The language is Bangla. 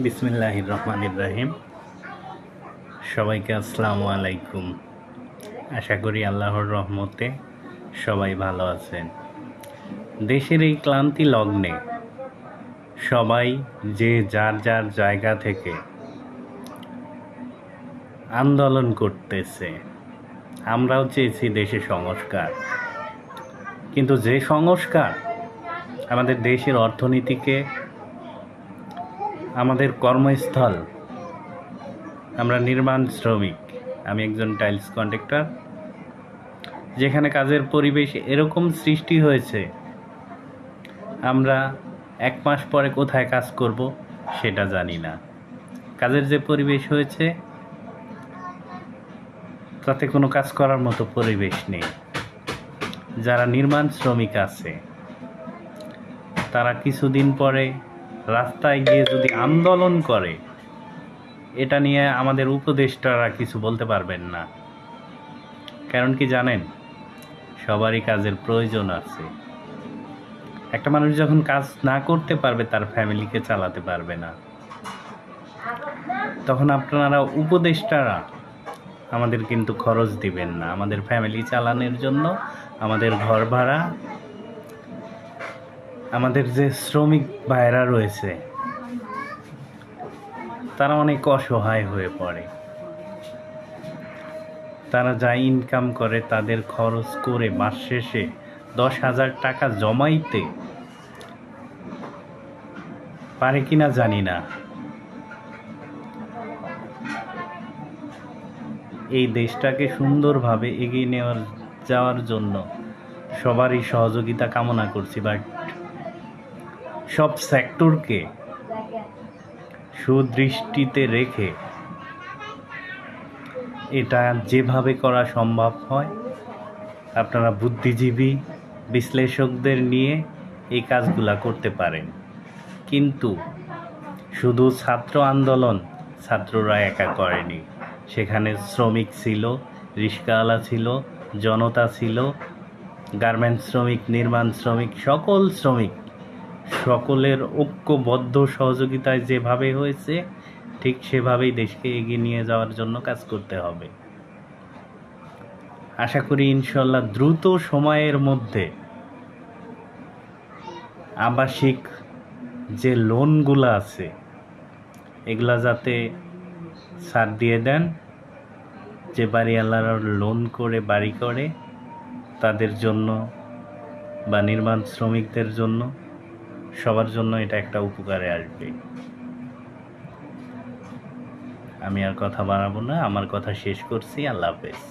বিসমিল্লাহির রহমানির রহিম। সবাইকে আসসালামু আলাইকুম। আশা করি আল্লাহর রহমতে সবাই ভালো আছেন। দেশের এই ক্লান্তি লগ্নে সবাই যে যার যার জায়গা থেকে আন্দোলন করতেছে। আমরাও চেয়েছি দেশে সংস্কার, কিন্তু যে সংস্কার আমাদের দেশের অর্থনীতিকে, আমাদের কর্মস্থল, আমরা নির্মাণ শ্রমিক, আমি একজন টাইলস কন্ট্রাক্টর, যেখানে কাজের পরিবেশ এরকম সৃষ্টি হয়েছে, আমরা এক মাস পরে কোথায় কাজ করব সেটা জানি না। কাজের যে পরিবেশ হয়েছে তাতে কোনো কাজ করার মতো পরিবেশ নেই। যারা নির্মাণ শ্রমিক আছে তারা কিছুদিন পরে রাস্তায় গিয়ে যদি আন্দোলন করে, এটা নিয়ে আমাদের উপদেষ্টারা কিছু বলতে পারবেন না। কারণ কি জানেন, সবারই কাজের প্রয়োজন আছে। একটা মানুষ যখন কাজ না করতে পারবে, তার ফ্যামিলিকে চালাতে পারবে না, তখন আপনারা উপদেষ্টারা আমাদের কিন্তু খরচ দিবেন না। আমাদের ফ্যামিলি চালানোর জন্য, আমাদের ঘর ভাড়া, আমাদের যে শ্রমিক ভাইরা রয়েছে তারা অনেক অসহায় হয়ে পড়ে। তারা যা ইনকাম করে তাদের খরচ করে মাস শেষে 10,000 টাকা জমাইতে পারে কিনা জানি না। এই দেশটাকে সুন্দরভাবে এগিয়ে যাওয়ার জন্য সবারই সহযোগিতা কামনা করছি, বাট সব সেক্টরকে সুদৃষ্টিতে রেখে এটা যেভাবে করা সম্ভব হয়, আপনারা বুদ্ধিজীবী বিশ্লেষকদের নিয়ে এই কাজগুলা করতে পারেন। কিন্তু শুধু ছাত্র আন্দোলন ছাত্ররা একা করেনি, সেখানে শ্রমিক ছিল, রিক্সাওয়ালা ছিল, জনতা ছিল, গার্মেন্টস শ্রমিক, নির্মাণ শ্রমিক, সকল শ্রমিক, সকলের ঐক্যবদ্ধ সহযোগিতায় যেভাবে হয়েছে ঠিক সেভাবেই দেশকে এগিয়ে নিয়ে যাওয়ার জন্য কাজ করতে হবে। আশা করি ইনশাল্লাহ দ্রুত সময়ের মধ্যে আবাসিক যে লোনগুলো আছে এগুলা যাতে ছাড় দিয়ে দেন। যে বাড়িওয়ালারা লোন করে বাড়ি করে তাদের জন্য বা নির্মাণ শ্রমিকদের জন্য, সবার জন্য এটা একটা উপকারে আসবে। আমি আর কথা বাড়াবো না, আমার কথা শেষ করছি। আল্লাহ হাফেজ।